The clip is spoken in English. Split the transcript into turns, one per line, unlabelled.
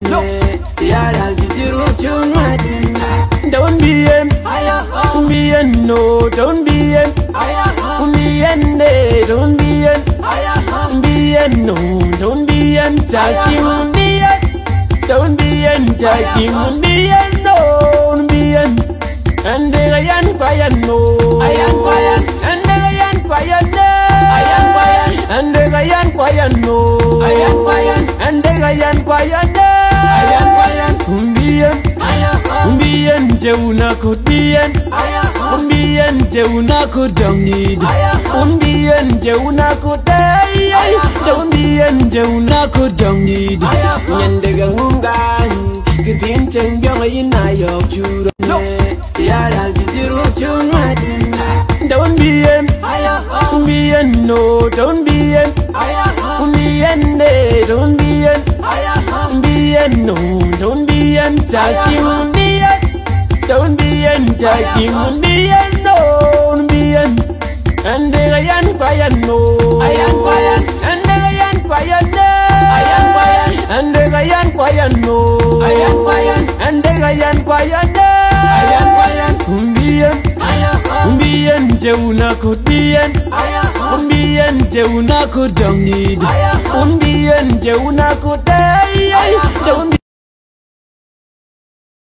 Yara jiru chumadin. Don't be an, no, don't be an, don't be an, no, don't be an, talking, don't be an, talking, be an, don't be an, and the yan quiet, no, I am quiet, and the yan quiet, I am quiet, and the yan quiet, no, I am quiet, and the yan quiet, I am quiet, Umbian jauna kudian, umbian jauna kudangid, umbian jauna kudai, umbian jauna kudangid. Nyandaga ngungan, kitin cengyong inayok churo. Yara jiru chumadin. Don't be an, no, don't be an, don't be an, no, don't be an, talking, don't be an, talking, be an, don't be an, and the yan quiet, no, I am quiet, and the yan quiet, I am quiet, and the yan quiet, no, I am quiet, and the yan quiet, I am quiet, umbian jauna kudian, umbian jauna kudangid, umbian jauna kudai,